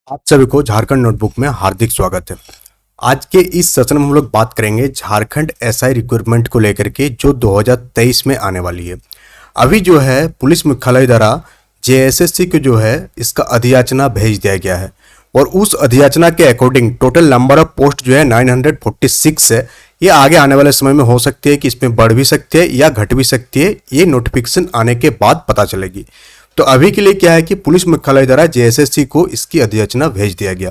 आप सभी को झारखंड नोटबुक में हार्दिक स्वागत है। आज के इस सेशन में हम लोग बात करेंगे झारखंड एसआई रिक्रूटमेंट को लेकर के जो 2023 में आने वाली है। अभी जो है पुलिस मुख्यालय द्वारा जेएसएससी को जो है इसका अधियाचना भेज दिया गया है और उस अधियाचना के according total number of post जो है 946 है। ये आगे आने वाले समय में हो सकती है कि इसमें बढ़ भी सकती है या घट भी सकती है, ये नोटिफिकेशन आने के बाद पता चलेगी। तो अभी के लिए क्या है कि पुलिस मुख्यालय द्वारा जेएसएससी को इसकी अधियाचना भेज दिया गया।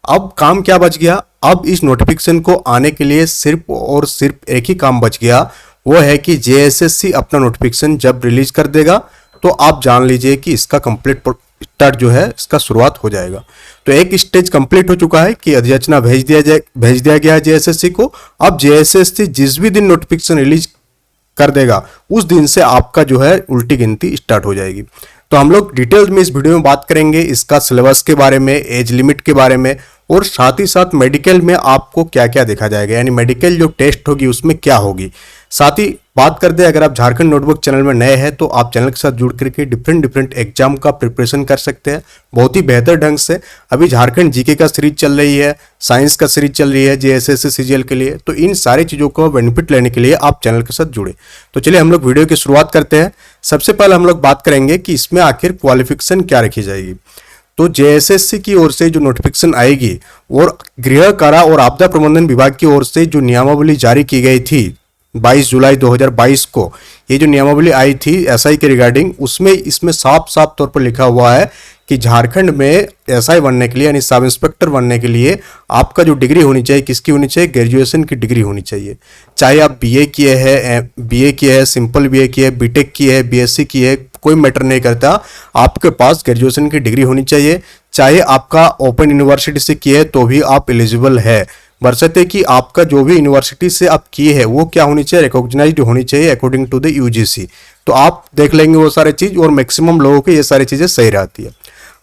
अब काम क्या बच गया, अब इस नोटिफिकेशन को आने के लिए सिर्फ और सिर्फ एक ही काम बच गया, वो है कि जेएसएससी अपना नोटिफिकेशन जब रिलीज कर देगा तो आप जान लीजिए कि इसका कंप्लीट स्टार्ट जो है इसका शुरुआत हो जाएगा। तो एक स्टेज कंप्लीट हो चुका है कि अधियाचना भेज दिया गया है जेएसएससी को। अब जेएसएससी जिस भी दिन नोटिफिकेशन रिलीज कर देगा उस दिन से आपका जो है उल्टी गिनती स्टार्ट हो जाएगी। तो हम लोग डिटेल्स में इस वीडियो में बात करेंगे इसका सिलेबस के बारे में, एज लिमिट के बारे में और साथ ही साथ मेडिकल में आपको क्या क्या देखा जाएगा, यानी मेडिकल जो टेस्ट होगी उसमें क्या होगी। साथ ही बात करते हैं, अगर आप झारखंड नोटबुक चैनल में नए हैं तो आप चैनल के साथ जुड़ करके डिफरेंट एग्जाम का प्रिपरेशन कर सकते हैं बहुत ही बेहतर ढंग से। अभी झारखंड जीके का सीरीज चल रही है, साइंस का सीरीज चल रही है जेएसएससी सीजीएल के लिए, तो इन सारी चीज़ों को बेनिफिट लेने के लिए आप चैनल के साथ जुड़े। तो चलिए हम लोग वीडियो की शुरुआत करते हैं। सबसे पहले हम लोग बात करेंगे कि इसमें आखिर क्वालिफिकेशन क्या रखी जाएगी। तो जेएसएससी की ओर से जो नोटिफिकेशन आएगी और गृह कारा और आपदा प्रबंधन विभाग की ओर से जो नियमावली जारी की गई थी 22 जुलाई 2022 को, ये जो नियमावली आई थी एसआई के रिगार्डिंग, उसमें इसमें साफ साफ तौर पर लिखा हुआ है कि झारखंड में एसआई बनने के लिए यानी सब इंस्पेक्टर बनने के लिए आपका जो डिग्री होनी चाहिए, किसकी होनी चाहिए, ग्रेजुएशन की डिग्री होनी चाहिए। चाहे आप बीए किए हैं, सिंपल बीए किए है, बीटेक की है, बीएससी की है, कोई मैटर नहीं करता, आपके पास ग्रेजुएशन की डिग्री होनी चाहिए। चाहे आपका ओपन यूनिवर्सिटी से किए है तो भी आप एलिजिबल है, बशर्ते कि आपका जो भी यूनिवर्सिटी से आप किए हैं वो क्या होनी चाहिए, रिकॉग्नाइज्ड होनी चाहिए अकॉर्डिंग टू द यूजीसी। तो आप देख लेंगे वो सारे चीज और मैक्सिमम लोगों के ये सारी चीजें सही रहती है।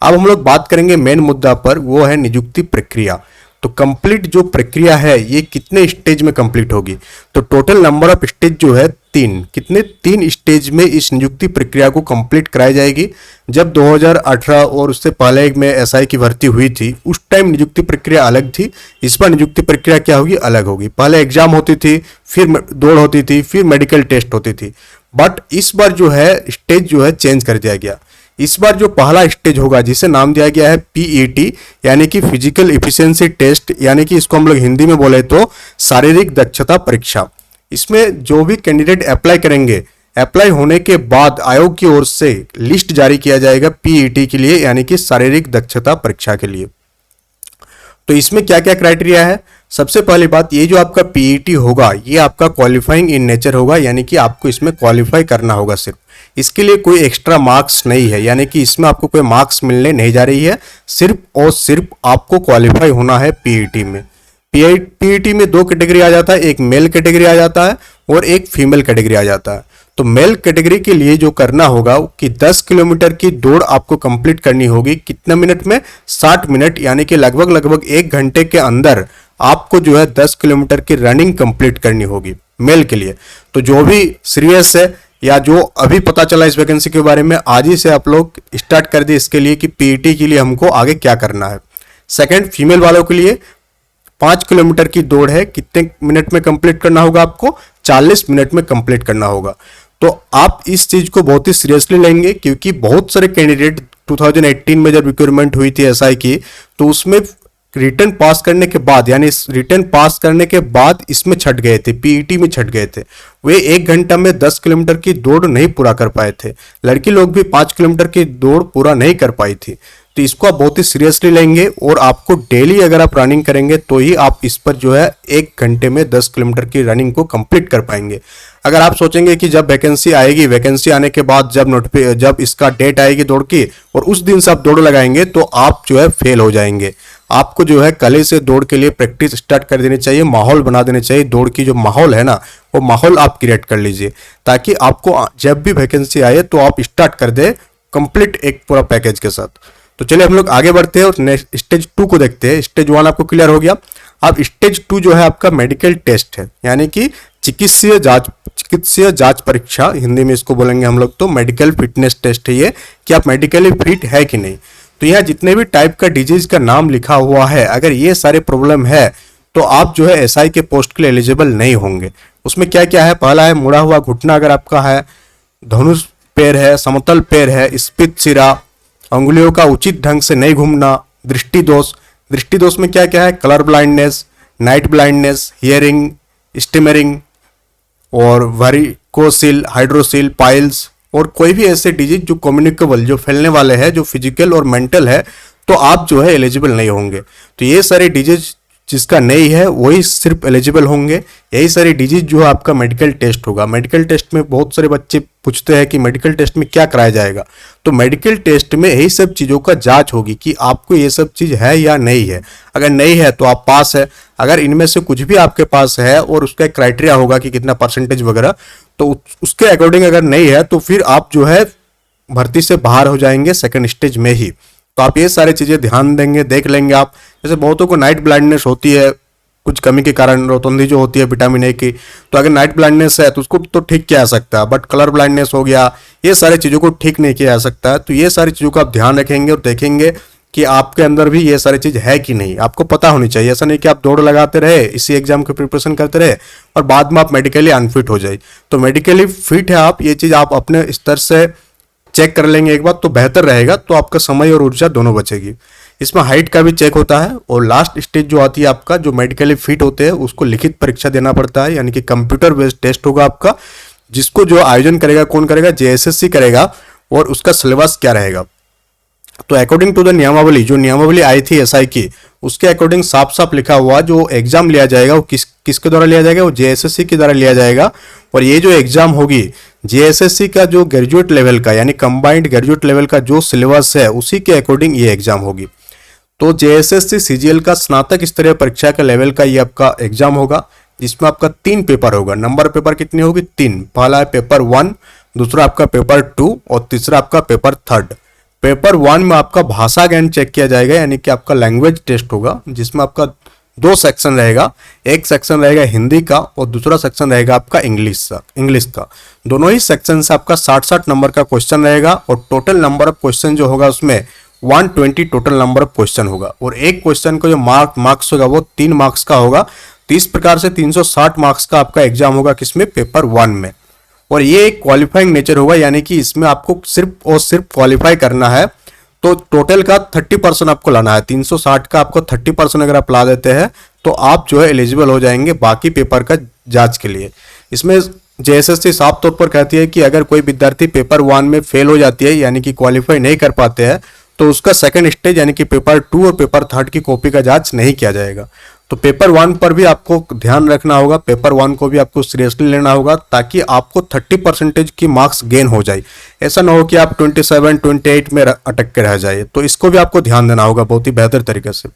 अब हम लोग बात करेंगे मेन मुद्दा पर, वो है नियुक्ति प्रक्रिया। तो कंप्लीट जो प्रक्रिया है ये कितने स्टेज में कंप्लीट होगी, तो टोटल नंबर ऑफ स्टेज जो है तीन स्टेज में इस नियुक्ति प्रक्रिया को कंप्लीट कराई जाएगी। जब 2018 और उससे पहले में एसआई की भर्ती हुई थी उस टाइम नियुक्ति प्रक्रिया अलग थी, इस बार नियुक्ति प्रक्रिया क्या होगी, अलग होगी। पहले एग्जाम होती थी, फिर दौड़ होती थी, फिर मेडिकल टेस्ट होती थी, बट इस बार जो है स्टेज जो है चेंज कर दिया गया। इस बार जो पहला स्टेज होगा जिसे नाम दिया गया है पीईटी यानी कि फिजिकल इफिशिएंसी टेस्ट, यानी कि इसको हम लोग हिंदी में बोले तो शारीरिक दक्षता परीक्षा। इसमें जो भी कैंडिडेट अप्लाई करेंगे, अप्लाई होने के बाद आयोग की ओर से लिस्ट जारी किया जाएगा पीईटी के लिए यानी कि शारीरिक दक्षता परीक्षा के लिए। तो इसमें क्या क्या क्राइटेरिया है, सबसे पहली बात, ये जो आपका पीईटी होगा ये आपका क्वालिफाइंग इन नेचर होगा, यानी कि आपको इसमें क्वालिफाई करना होगा सिर्फ, इसके लिए कोई एक्स्ट्रा मार्क्स नहीं है, यानी कि इसमें आपको कोई मार्क्स मिलने नहीं जा रही है, सिर्फ और सिर्फ आपको क्वालिफाई होना है पीईटी में। पीईटी में दो कैटेगरी आ जाता है, एक मेल कैटेगरी आ जाता है और एक फीमेल कैटेगरी आ जाता है। तो मेल कैटेगरी के लिए जो करना होगा कि 10 किलोमीटर की दौड़ आपको कंप्लीट करनी होगी, कितने मिनट में, 60 मिनट, यानी कि लगभग 1 घंटे के अंदर आपको जो है 10 किलोमीटर की रनिंग कंप्लीट करनी होगी मेल के लिए। तो जो भी सीरियस है या जो अभी पता चला इस वैकेंसी के बारे में, आज ही से आप लोग स्टार्ट कर दिए इसके लिए कि पीईटी के लिए हमको आगे क्या करना है। सेकंड, फीमेल वालों के लिए 5 किलोमीटर की दौड़ है, कितने मिनट में कंप्लीट करना होगा आपको, 40 मिनट में कंप्लीट करना होगा। तो आप इस चीज को बहुत ही सीरियसली लेंगे क्योंकि बहुत सारे कैंडिडेट 2018 में जब रिक्रूटमेंट हुई थी एसआई की, तो उसमें रिटर्न पास करने के बाद, यानी रिटर्न पास करने के बाद इसमें छट गए थे, पीईटी में छट गए थे। वे 1 घंटा में 10 किलोमीटर की दौड़ नहीं पूरा कर पाए थे, लड़की लोग भी 5 किलोमीटर की दौड़ पूरा नहीं कर पाई थी। तो इसको आप बहुत ही सीरियसली लेंगे और आपको डेली अगर आप रनिंग करेंगे तो ही आप इस पर जो है 1 घंटे में 10 किलोमीटर की रनिंग को कंप्लीट कर पाएंगे। अगर आप सोचेंगे कि जब वैकेंसी आएगी, वैकेंसी आने के बाद जब इसका डेट आएगी दौड़ की और उस दिन से आप दौड़ लगाएंगे तो आप जो है फेल हो जाएंगे। आपको जो है कल से दौड़ के लिए प्रैक्टिस स्टार्ट कर देनी चाहिए, माहौल बना देने चाहिए, दौड़ की जो माहौल है ना वो माहौल आप क्रिएट कर लीजिए ताकि आपको जब भी वैकेंसी आए तो आप स्टार्ट कर दे कंप्लीट एक पूरा पैकेज के साथ। तो चलिए हम लोग आगे बढ़ते हैं और नेक्स्ट स्टेज 2 को देखते हैं। स्टेज 1 आपको क्लियर हो गया, अब स्टेज 2 जो है आपका मेडिकल टेस्ट है, यानी कि चिकित्सीय जांच परीक्षा, हिंदी में इसको बोलेंगे हम लोग तो मेडिकल फिटनेस टेस्ट है ये, कि आप मेडिकली फिट है कि नहीं। तो यहाँ जितने भी टाइप का डिजीज का नाम लिखा हुआ है, अगर ये सारे प्रॉब्लम है तो आप जो है एसआई के पोस्ट के लिए एलिजिबल नहीं होंगे। उसमें क्या क्या है, पहला है मुड़ा हुआ घुटना अगर आपका है, धनुष पैर है, समतल पैर है, स्फीत सिरा, अंगुलियों का उचित ढंग से नहीं घूमना, दृष्टि दोष। दृष्टि दोष में क्या क्या है, colour blindness, night blindness, hearing, stammering और वेरिकोसिल, हाइड्रोसिल, पाइल्स और कोई भी ऐसे डिजीज जो कम्युनिकेबल, जो फैलने वाले हैं, जो फिजिकल और मेंटल है, तो आप जो है एलिजिबल नहीं होंगे। तो ये सारे डिजीज जिसका नहीं है वही सिर्फ एलिजिबल होंगे। यही सारी डिजीज जो है आपका मेडिकल टेस्ट होगा। मेडिकल टेस्ट में बहुत सारे बच्चे पूछते हैं कि मेडिकल टेस्ट में क्या कराया जाएगा, तो मेडिकल टेस्ट में यही सब चीज़ों का जांच होगी कि आपको ये सब चीज़ है या नहीं है। अगर नहीं है तो आप पास है, अगर इनमें से कुछ भी आपके पास है और उसका एक क्राइटेरिया होगा कि कितना परसेंटेज वगैरह, तो उसके अकॉर्डिंग अगर नहीं है तो फिर आप जो है भर्ती से बाहर हो जाएंगे सेकंड स्टेज में ही। तो आप ये सारी चीज़ें ध्यान देंगे, देख लेंगे आप। जैसे बहुतों को नाइट ब्लाइंडनेस होती है कुछ कमी के कारण, रोतंदी जो होती है विटामिन ए की, तो अगर नाइट ब्लाइंडनेस है तो उसको तो ठीक किया जा सकता है, बट कलर ब्लाइंडनेस हो गया, ये सारी चीज़ों को ठीक नहीं किया जा सकता है। तो ये सारी चीज़ों का आप ध्यान रखेंगे और देखेंगे कि आपके अंदर भी ये सारी चीज़ है कि नहीं, आपको पता होनी चाहिए। ऐसा नहीं कि आप दौड़ लगाते रहे, इसी एग्जाम की प्रिपरेशन करते रहे और बाद में आप मेडिकली अनफिट हो जाए। तो मेडिकली फिट है आप, ये चीज़ आप अपने स्तर से चेक कर लेंगे एक बार तो बेहतर रहेगा, तो आपका समय और ऊर्जा दोनों बचेगी। इसमें हाइट का भी चेक होता है और लास्ट स्टेज जो आती है आपका, जो मेडिकली फिट होते हैं उसको लिखित परीक्षा देना पड़ता है, यानी कि कंप्यूटर बेस्ड टेस्ट होगा आपका, जिसको जो आयोजन करेगा कौन करेगा, जेएसएससी करेगा और उसका सिलेबस क्या रहेगा। तो अकॉर्डिंग टू द नियमावली, जो नियमावली आई थी एसआई की, उसके अकॉर्डिंग साफ साफ लिखा हुआ जो एग्जाम लिया जाएगा वो किसके द्वारा लिया जाएगा, वो जेएसएससी के द्वारा लिया जाएगा। और ये जो एग्जाम होगी जेएसएससी का जो ग्रेजुएट लेवल का यानी कंबाइंड ग्रेजुएट लेवल का जो सिलेबस है उसी के अकॉर्डिंग ये एग्जाम होगी। तो जेएसएससी सीजीएल का स्नातक स्तरीय परीक्षा का लेवल का ये आपका एग्जाम होगा, जिसमें आपका 3 पेपर होगा। नंबर पेपर कितनी होगी, 3। पहला है पेपर 1, दूसरा आपका पेपर 2 और तीसरा आपका पेपर 3। पेपर 1 में आपका भाषा ज्ञान चेक किया जाएगा, यानी कि आपका लैंग्वेज टेस्ट होगा, जिसमें आपका 2 सेक्शन रहेगा। एक सेक्शन रहेगा हिंदी का और दूसरा सेक्शन रहेगा आपका इंग्लिश का। दोनों ही सेक्शन से आपका 60-60 नंबर का क्वेश्चन रहेगा और टोटल नंबर ऑफ क्वेश्चन जो होगा उसमें 120 टोटल नंबर ऑफ क्वेश्चन होगा। और एक क्वेश्चन का जो मार्क्स होगा वो 3 मार्क्स का होगा। तो इस प्रकार से 360 मार्क्स का आपका एग्जाम होगा किसमें, पेपर 1 में। और ये एक क्वालिफाइंग नेचर होगा, यानी कि इसमें आपको सिर्फ और सिर्फ क्वालिफाई करना है। तो टोटल का 30% आपको लाना है, 360 का आपको 30% अगर आप ला देते हैं तो आप जो है एलिजिबल हो जाएंगे बाकी पेपर का जांच के लिए। इसमें जेएसएससी साफ तौर पर कहती है कि अगर कोई विद्यार्थी पेपर 1 में फेल हो जाती है, यानी कि क्वालिफाई नहीं कर पाते हैं, तो उसका सेकंड स्टेज यानी कि पेपर 2 और पेपर 3 की कॉपी का जांच नहीं किया जाएगा। तो पेपर 1 पर भी आपको ध्यान रखना होगा, पेपर 1 को भी आपको सीरियसली लेना होगा, ताकि आपको 30% की मार्क्स गेन हो जाए। ऐसा ना हो कि आप 27-28 में अटक के रह जाए। तो इसको भी आपको ध्यान देना होगा बहुत ही बेहतर तरीके से।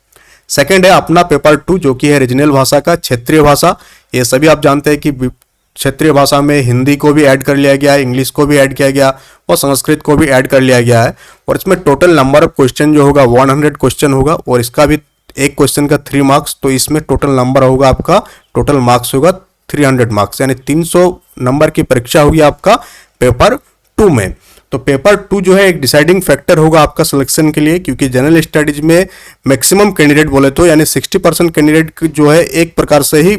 सेकंड है अपना पेपर 2, जो कि है रीजनल भाषा का, क्षेत्रीय भाषा। ये सभी आप जानते हैं कि क्षेत्रीय भाषा में हिंदी को भी ऐड कर लिया गया है, इंग्लिश को भी ऐड किया गया और संस्कृत को भी ऐड कर लिया गया है। और इसमें टोटल नंबर ऑफ क्वेश्चन जो होगा 100 क्वेश्चन होगा और इसका भी एक क्वेश्चन का 3 मार्क्स। तो इसमें टोटल नंबर होगा आपका, टोटल मार्क्स होगा 300 मार्क्स, यानी 300 नंबर की परीक्षा होगी आपका पेपर 2 में। तो पेपर 2 जो है एक डिसाइडिंग फैक्टर होगा आपका सिलेक्शन के लिए, क्योंकि जनरल स्टडीज में मैक्सिमम कैंडिडेट बोले तो यानी 60% कैंडिडेट जो है एक प्रकार से ही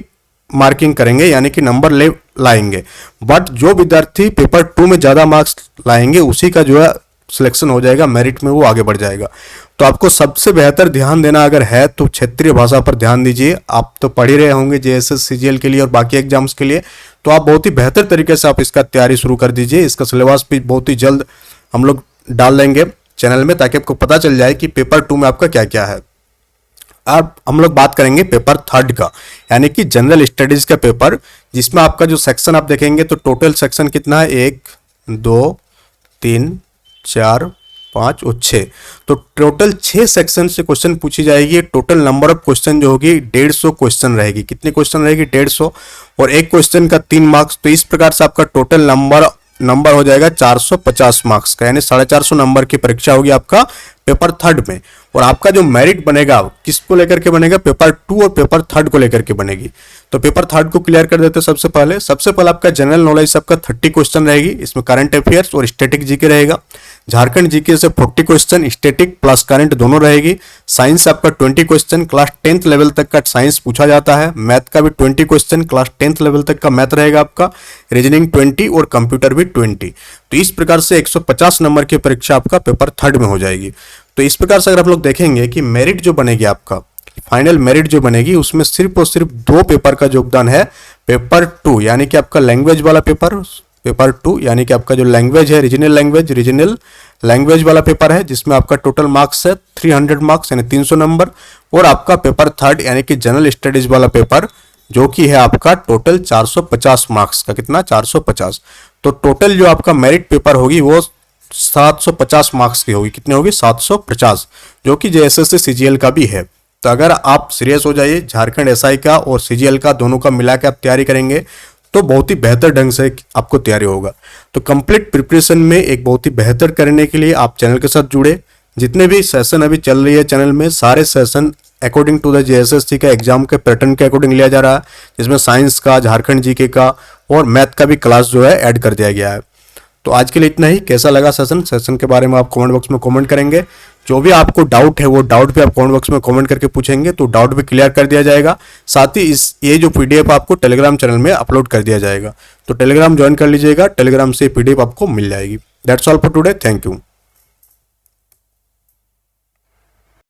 मार्किंग करेंगे, यानी कि नंबर ले लाएंगे। बट जो विद्यार्थी पेपर 2 में ज़्यादा मार्क्स लाएंगे उसी का जो है सिलेक्शन हो जाएगा, मेरिट में वो आगे बढ़ जाएगा। तो आपको सबसे बेहतर ध्यान देना अगर है तो क्षेत्रीय भाषा पर ध्यान दीजिए। आप तो पढ़ ही रहे होंगे जेएसएस सीजीएल के लिए और बाकी एग्जाम्स के लिए, तो आप बहुत ही बेहतर तरीके से आप इसका तैयारी शुरू कर दीजिए। इसका सिलेबस भी बहुत ही जल्द हम लोग डाल देंगे चैनल में, ताकि आपको पता चल जाए कि पेपर 2 में आपका क्या क्या है। अब हम लोग बात करेंगे पेपर 3 का, यानी कि जनरल स्टडीज का पेपर, जिसमें आपका जो सेक्शन आप देखेंगे तो टोटल सेक्शन कितना है, 1 2 3 4 5 और 6। तो टोटल 6 सेक्शन से क्वेश्चन पूछी जाएगी। टोटल नंबर ऑफ क्वेश्चन जो होगी 150 क्वेश्चन रहेगी। कितने क्वेश्चन रहेगी, 150, और एक क्वेश्चन का 3 मार्क्स। तो इस प्रकार से आपका टोटल नंबर हो जाएगा 450 मार्क्स का, यानी 450 नंबर की परीक्षा होगी आपका पेपर 3 में। और आपका जो मेरिट बनेगा किसको लेकर के बनेगा, पेपर 2 और पेपर 3 को लेकर के बनेगी। तो पेपर 3 को क्लियर कर देते हैं। सबसे पहले आपका जनरल नॉलेज सबका 30 क्वेश्चन रहेगी। इसमें करंट अफेयर्स और स्टैटिक जीके रहेगा। झारखंड जीके से 40 क्वेश्चन, स्टैटिक प्लस करंट दोनों रहेगी। साइंस आपका 20 क्वेश्चन, क्लास 10th लेवल तक का साइंस पूछा जाता है। मैथ का भी 20 क्वेश्चन, क्लास 10th लेवल तक का मैथ रहेगा आपका। रीजनिंग 20 और कंप्यूटर भी 20। तो इस प्रकार से 150 नंबर की परीक्षा आपका पेपर 3rd में हो जाएगी। तो इस प्रकार से अगर आप लोग देखेंगे कि मेरिट जो बनेगी आपका, फाइनल मेरिट जो बनेगी, उसमें सिर्फ और सिर्फ 2 पेपर का योगदान है। पेपर 2 यानी कि आपका लैंग्वेज वाला पेपर 2 यानी कि आपका जो लैंग्वेज है, रीजनल लैंग्वेज वाला पेपर है, जिसमें आपका टोटल मार्क्स है 300 मार्क्स यानी 300 नंबर। और आपका पेपर 3rd यानी कि जनरल स्टडीज वाला पेपर, जो कि है आपका टोटल 450 मार्क्स का। कितना? 450। तो टोटल जो आपका मेरिट पेपर होगी वो 750 मार्क्स की होगी। कितनी होगी? 750, जो कि जेएसएससी सीजीएल का भी है। तो अगर आप सीरियस हो जाइए, झारखंड एसआई का और सीजीएल का दोनों का मिला के आप तैयारी करेंगे तो बहुत ही बेहतर ढंग से आपको तैयारी होगा। तो कंप्लीट प्रिपरेशन में एक बहुत ही बेहतर करने के लिए आप चैनल के साथ जुड़े। जितने भी सेशन अभी चल रही है चैनल में, सारे session according to the JSSC का एग्जाम के पैटर्न के अकॉर्डिंग लिया जा रहा है, जिसमें साइंस का, झारखंड जीके का और मैथ का भी क्लास जो है ऐड कर दिया गया है। तो आज के लिए इतना ही। कैसा लगा सेशन के बारे में आप कमेंट बॉक्स में कमेंट करेंगे। जो भी आपको डाउट है वो डाउट भी आप कमेंट बॉक्स में कमेंट करके पूछेंगे तो डाउट भी क्लियर कर दिया जाएगा। साथ ही ये जो पीडीएफ आपको टेलीग्राम चैनल में अपलोड कर दिया जाएगा, तो टेलीग्राम ज्वाइन कर लीजिएगा। टेलीग्राम से पीडीएफ आपको मिल जाएगी। That's all for today. Thank you.